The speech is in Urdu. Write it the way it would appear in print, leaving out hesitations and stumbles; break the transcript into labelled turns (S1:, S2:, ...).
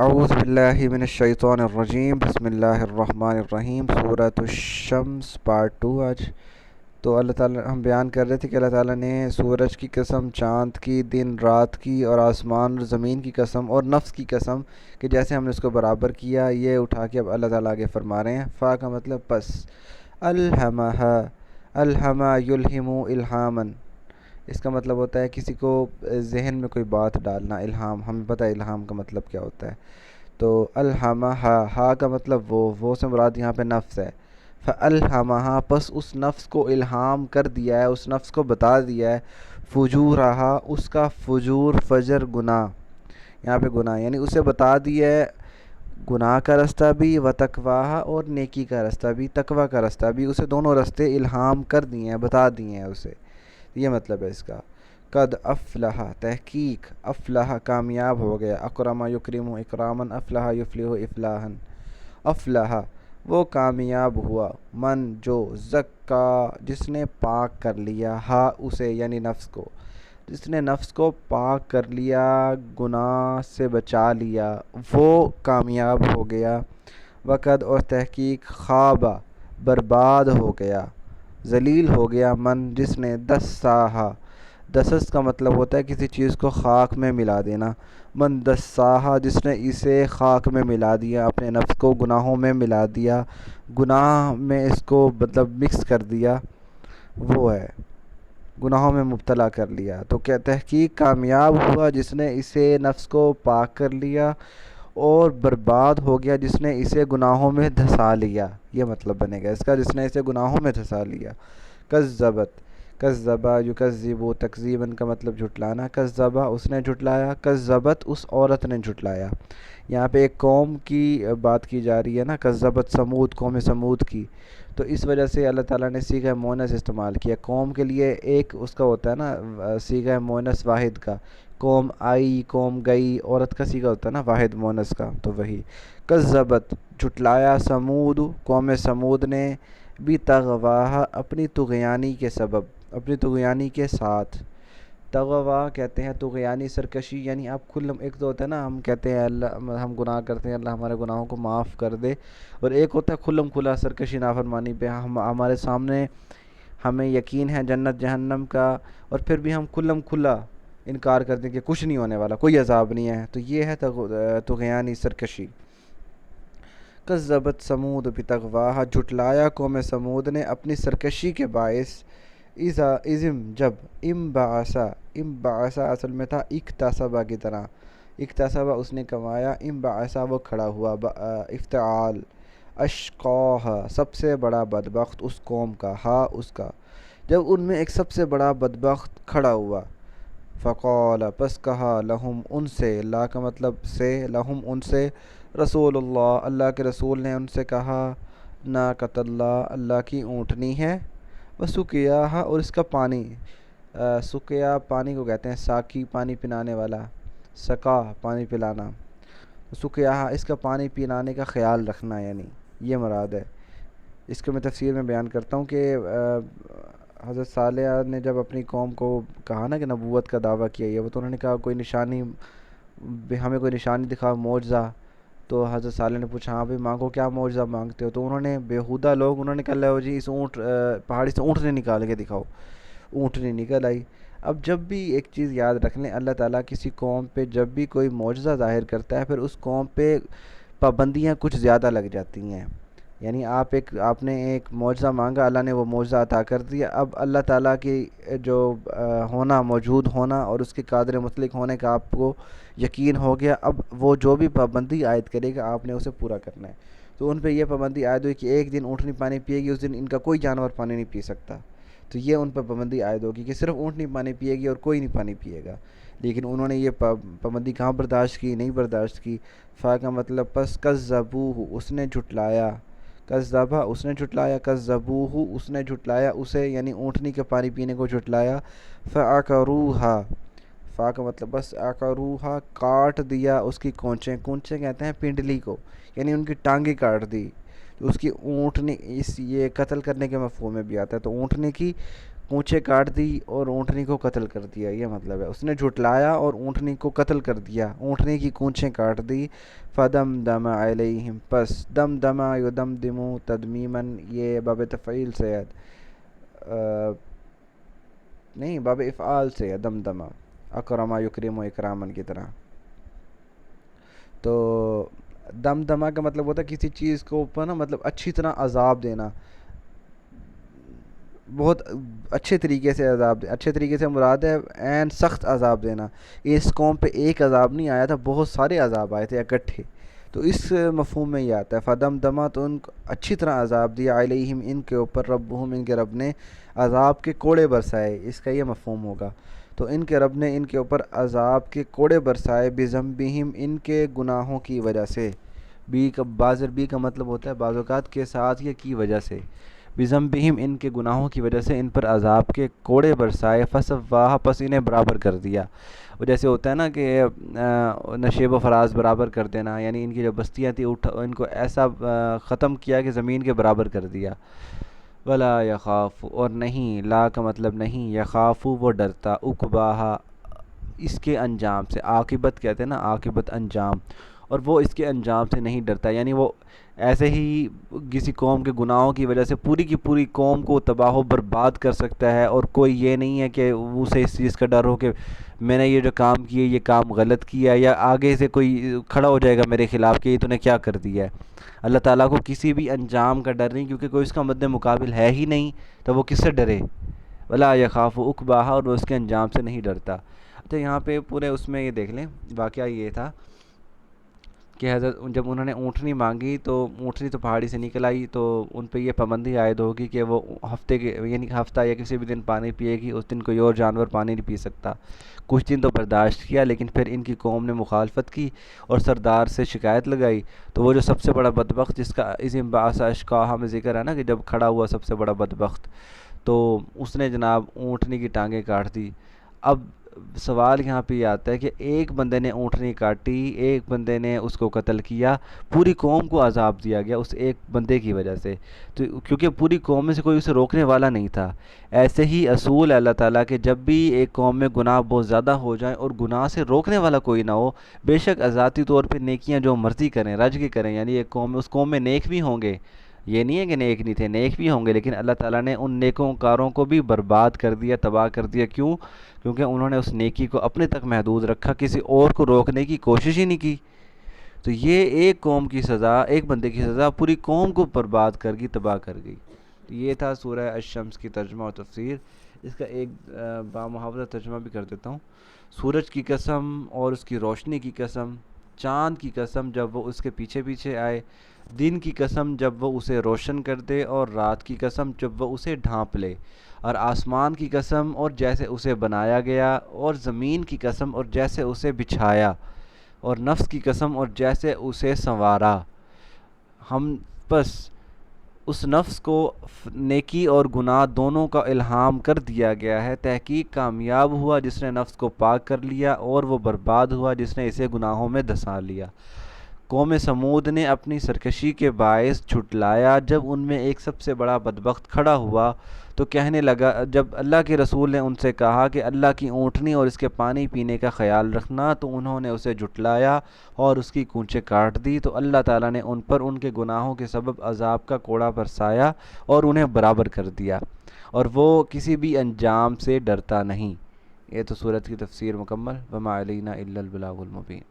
S1: اعوذ باللہ من الشیطان الرجیم، بسم اللہ الرحمن الرحیم۔ سورۃ الشمس پارٹ 2۔ آج تو اللہ تعالیٰ ہم بیان کر رہے تھے کہ اللہ تعالیٰ نے سورج کی قسم، چاند کی، دن رات کی، اور آسمان اور زمین کی قسم، اور نفس کی قسم کہ جیسے ہم نے اس کو برابر کیا، یہ اٹھا کے اب اللہ تعالیٰ آگے فرما رہے ہیں۔ فا کا مطلب پس، الہمہ، الہمہ یلہم الہامن، اس کا مطلب ہوتا ہے کسی کو ذہن میں کوئی بات ڈالنا۔ الہام، ہمیں پتہ ہے الہام کا مطلب کیا ہوتا ہے۔ تو الہمہ، ہا کا مطلب وہ سے مراد یہاں پہ نفس ہے۔ فالہمہا، پس اس نفس کو الہام کر دیا ہے، اس نفس کو بتا دیا ہے، فجورہا، اس کا فجور، فجر گناہ، یہاں پہ گناہ یعنی اسے بتا دیا ہے گناہ کا رستہ بھی، و تقواہا، اور نیکی کا رستہ بھی، تقوی کا رستہ بھی، اسے دونوں رستے الہام کر دیے ہیں، بتا دیے ہیں اسے۔ یہ مطلب ہے اس کا۔ قد افلح، تحقیق، افلح کامیاب ہو گیا، اکرم یکرم اکراما، افلح یفلح افلاحا، افلح وہ کامیاب ہوا، من جو، زکا جس نے پاک کر لیا، ہا اسے یعنی نفس کو، جس نے نفس کو پاک کر لیا، گناہ سے بچا لیا، وہ کامیاب ہو گیا۔ وقد، اور تحقیق، خواب برباد ہو گیا، ذلیل ہو گیا، من جس نے، دساہا، دسس کا مطلب ہوتا ہے کسی چیز کو خاک میں ملا دینا، من دساہا جس نے اسے خاک میں ملا دیا، اپنے نفس کو گناہوں میں ملا دیا، گناہ میں اس کو مطلب مکس کر دیا، وہ ہے گناہوں میں مبتلا کر لیا۔ تو کیا تحقیق کامیاب ہوا جس نے اسے نفس کو پاک کر لیا، اور برباد ہو گیا جس نے اسے گناہوں میں دھسا لیا، یہ مطلب بنے گا اس کا، جس نے اسے گناہوں میں دھسا لیا۔ کذبت، کذبا یکذبو تکذیباً کا مطلب جھٹلانا، کذبا اس نے جھٹلایا، کذبت اس عورت نے جھٹلایا۔ یہاں پہ ایک قوم کی بات کی جا رہی ہے نا، کذبت سمود، قوم سمود کی، تو اس وجہ سے اللہ تعالیٰ نے صیغہ مؤنث استعمال کیا۔ قوم کے لیے ایک اس کا ہوتا ہے نا صیغہ مؤنث واحد کا، قوم آئی، قوم گئی، عورت کا صیغہ ہوتا ہے نا واحد مؤنث کا، تو وہی کذبت جھٹلایا، سمود قوم سمود نے، بھی تغواہ اپنی طغیانی کے سبب، اپنی طغیانی کے ساتھ۔ تغوا کہتے ہیں طغیانی سرکشی، یعنی آپ کھلم، ایک تو ہوتا ہے نا ہم کہتے ہیں اللہ ہم گناہ کرتے ہیں اللہ ہمارے گناہوں کو معاف کر دے، اور ایک ہوتا ہے کھلم کھلا سرکشی نافرمانی پہ، ہمارے سامنے ہمیں یقین ہے جنت جہنم کا، اور پھر بھی ہم کھلم کھلا انکار کرتے ہیں کہ کچھ نہیں ہونے والا، کوئی عذاب نہیں ہے، تو یہ ہے طغیانی سرکشی۔ کذبت سمود بتغواہا، جھٹلایا قوم سمود نے اپنی سرکشی کے باعث، ازم جب، ام بعثا اصل میں تھا اکتسبا کی طرح، اکتسبا اس نے کمایا، ام بعثا وہ کھڑا ہوا، افتعال، اشقاہا سب سے بڑا بدبخت اس قوم کا، ہا اس کا، جب ان میں ایک سب سے بڑا بدبخت کھڑا ہوا، فقال پس کہا، لہم ان سے، لا کا مطلب سے، لہم ان سے، رسول اللہ اللہ کے رسول نے ان سے کہا، ناقۃ اللہ اللہ کی اونٹنی ہے، وسقیاہا اور اس کا پانی، سقیا پانی کو کہتے ہیں، ساقی پانی پلانے والا، سقا پانی پلانا، سقیاہا اس کا پانی پلانے کا خیال رکھنا، یعنی یہ مراد ہے۔ اس کو میں تفسیر میں بیان کرتا ہوں کہ حضرت صالح نے جب اپنی قوم کو کہا نا کہ نبوت کا دعویٰ کیا یہ وہ، تو انہوں نے کہا کوئی نشانی، ہمیں کوئی نشانی دکھاؤ، معجزہ۔ تو حضرت صالح نے پوچھا ہاں بھائی مانگو، کیا معجزہ مانگتے ہو؟ تو انہوں نے بیہودہ لوگ، انہوں نے کہا لو جی اس پہاڑی سے اونٹنی نکال کے دکھاؤ، اونٹنی نکل آئی۔ اب جب بھی ایک چیز یاد رکھ لیں، اللہ تعالیٰ کسی قوم پہ جب بھی کوئی معجزہ ظاہر کرتا ہے، پھر اس قوم پہ پابندیاں کچھ زیادہ لگ جاتی ہیں، یعنی آپ نے ایک معجزہ مانگا، اللہ نے وہ معجزہ عطا کر دیا، اب اللہ تعالیٰ کی جو ہونا، موجود ہونا اور اس کے قادر مطلق ہونے کا آپ کو یقین ہو گیا، اب وہ جو بھی پابندی عائد کرے گا آپ نے اسے پورا کرنا ہے۔ تو ان پہ یہ پابندی عائد ہوئی کہ ایک دن اونٹنی پانی پیے گی، اس دن ان کا کوئی جانور پانی نہیں پی سکتا، تو یہ ان پہ پابندی عائد ہوگی کہ صرف اونٹنی پانی پیے گی اور کوئی نہیں پانی پیے گا، لیکن انہوں نے یہ پابندی کہاں برداشت کی؟ نہیں برداشت کی۔ فا کا مطلب پس، کذبوہ اس نے جھٹلایا، کذبہ اس نے جھٹلایا، کذبوہ اس نے جھٹلایا اسے، یعنی اونٹنی کے پانی پینے کو جھٹلایا، فعقروہا فا کا مطلب بس، عقروہا کاٹ دیا اس کی کونچیں، کونچیں کہتے ہیں پنڈلی کو، یعنی ان کی ٹانگیں کاٹ دی، تو اس کی اونٹنی، اس یہ قتل کرنے کے مفہوم میں بھی آتا ہے، تو اونٹنی کی کونچے کاٹ دی اور اونٹنی کو قتل کر دیا، یہ مطلب ہے اس نے جھٹلایا اور اونٹنی کو قتل کر دیا، اونٹنی کی کونچیں کاٹ دی۔ فدمدم علیہم، پس دمدم یدمدم تدمیما، یہ باب تفعیل سے ہے، نہیں باب افعال سے ہے، دمدمہ اکرما یکرم و اکرامن کی طرح۔ تو دمدمہ کا مطلب ہوتا ہے کسی چیز کو اوپر نا مطلب اچھی طرح عذاب دینا، بہت اچھے طریقے سے عذاب اچھے طریقے سے مراد ہے عین سخت عذاب دینا۔ اس قوم پہ ایک عذاب نہیں آیا تھا، بہت سارے عذاب آئے تھے اکٹھے، تو اس مفہوم میں یہ آتا ہے فدمدمہ، تو ان کو اچھی طرح عذاب دیا، علیہم ان کے اوپر، ربہم ان کے رب نے عذاب کے کوڑے برسائے، اس کا یہ مفہوم ہوگا۔ تو ان کے رب نے ان کے اوپر عذاب کے کوڑے برسائے، بذنبہم ان کے گناہوں کی وجہ سے، بی کا بازر بی کا مطلب ہوتا ہے بعض اوقات کے ساتھ یا کی وجہ سے، بذنبہم ان کے گناہوں کی وجہ سے ان پر عذاب کے کوڑے برسائے، فسواہا پس انہیں برابر کر دیا۔ وہ جیسے ہوتا ہے نا کہ نشیب و فراز برابر کر دینا، یعنی ان کی جو بستیاں تھیں ان کو ایسا ختم کیا کہ زمین کے برابر کر دیا۔ ولا یخاف، اور نہیں، لا کا مطلب نہیں، یخاف وہ ڈرتا، عقباہا اس کے انجام سے، عاقبت کہتے ہیں نا، عاقبت انجام، اور وہ اس کے انجام سے نہیں ڈرتا، یعنی وہ ایسے ہی کسی قوم کے گناہوں کی وجہ سے پوری کی پوری قوم کو تباہ و برباد کر سکتا ہے، اور کوئی یہ نہیں ہے کہ اسے اس چیز کا ڈر ہو کہ میں نے یہ جو کام کیے یہ کام غلط کیا، یا آگے سے کوئی کھڑا ہو جائے گا میرے خلاف کہ یہ تو نے کیا کر دیا ہے۔ اللہ تعالیٰ کو کسی بھی انجام کا ڈر نہیں، کیونکہ کوئی اس کا مد مقابل ہے ہی نہیں، تو وہ کس سے ڈرے؟ ولا یخاف عقباہا، اور وہ اس کے انجام سے نہیں ڈرتا۔ تو یہاں پہ پورے اس میں یہ دیکھ لیں، واقعہ یہ تھا کہ حضرت جب انہوں نے اونٹنی مانگی تو اونٹنی تو پہاڑی سے نکل آئی، تو ان پہ یہ پابندی عائد ہوگی کہ وہ ہفتے کے یعنی ہفتہ یا کسی بھی دن پانی پیے گی، اس دن کوئی اور جانور پانی نہیں پی سکتا۔ کچھ دن تو برداشت کیا، لیکن پھر ان کی قوم نے مخالفت کی اور سردار سے شکایت لگائی، تو وہ جو سب سے بڑا بدبخت جس کا اس انبعاث اشقاہا میں ذکر ہے نا کہ جب کھڑا ہوا سب سے بڑا بدبخت، تو اس نے جناب اونٹنی کی ٹانگیں کاٹ دی۔ اب سوال یہاں پہ یہ آتا ہے کہ ایک بندے نے اونٹنی کاٹی، ایک بندے نے اس کو قتل کیا، پوری قوم کو عذاب دیا گیا اس ایک بندے کی وجہ سے، تو کیونکہ پوری قوم میں سے کوئی اسے روکنے والا نہیں تھا۔ ایسے ہی اصول ہے اللہ تعالیٰ کہ جب بھی ایک قوم میں گناہ بہت زیادہ ہو جائیں اور گناہ سے روکنے والا کوئی نہ ہو، بے شک ذاتی طور پہ نیکیاں جو مرضی کریں، رج کے کریں، یعنی ایک قوم میں اس قوم میں نیک بھی ہوں گے، یہ نہیں ہے کہ نیک نہیں تھے، نیک بھی ہوں گے، لیکن اللہ تعالیٰ نے ان نیکوں کاروں کو بھی برباد کر دیا، تباہ کر دیا۔ کیوں؟ کیونکہ انہوں نے اس نیکی کو اپنے تک محدود رکھا، کسی اور کو روکنے کی کوشش ہی نہیں کی۔ تو یہ ایک قوم کی سزا، ایک بندے کی سزا پوری قوم کو برباد کر گئی، تباہ کر گئی۔ تو یہ تھا سورہ الشمس کی ترجمہ اور تفسیر۔ اس کا ایک بامحاورہ ترجمہ بھی کر دیتا ہوں۔ سورج کی قسم اور اس کی روشنی کی قسم، چاند کی قسم جب وہ اس کے پیچھے پیچھے آئے، دن کی قسم جب وہ اسے روشن کر دے، اور رات کی قسم جب وہ اسے ڈھانپ لے، اور آسمان کی قسم اور جیسے اسے بنایا گیا، اور زمین کی قسم اور جیسے اسے بچھایا، اور نفس کی قسم اور جیسے اسے سنوارا۔ ہم پس اس نفس کو نیکی اور گناہ دونوں کا الہام کر دیا گیا ہے، تحقیق کامیاب ہوا جس نے نفس کو پاک کر لیا، اور وہ برباد ہوا جس نے اسے گناہوں میں دھسا لیا۔ قوم سمود نے اپنی سرکشی کے باعث جھٹلایا، جب ان میں ایک سب سے بڑا بدبخت کھڑا ہوا تو کہنے لگا، جب اللہ کے رسول نے ان سے کہا کہ اللہ کی اونٹنی اور اس کے پانی پینے کا خیال رکھنا، تو انہوں نے اسے جھٹلایا اور اس کی کونچیں کاٹ دی، تو اللہ تعالیٰ نے ان پر ان کے گناہوں کے سبب عذاب کا کوڑا برسایا اور انہیں برابر کر دیا، اور وہ کسی بھی انجام سے ڈرتا نہیں۔ یہ تو سورت کی تفسیر مکمل۔ وما علینا الا البلاغ المبین۔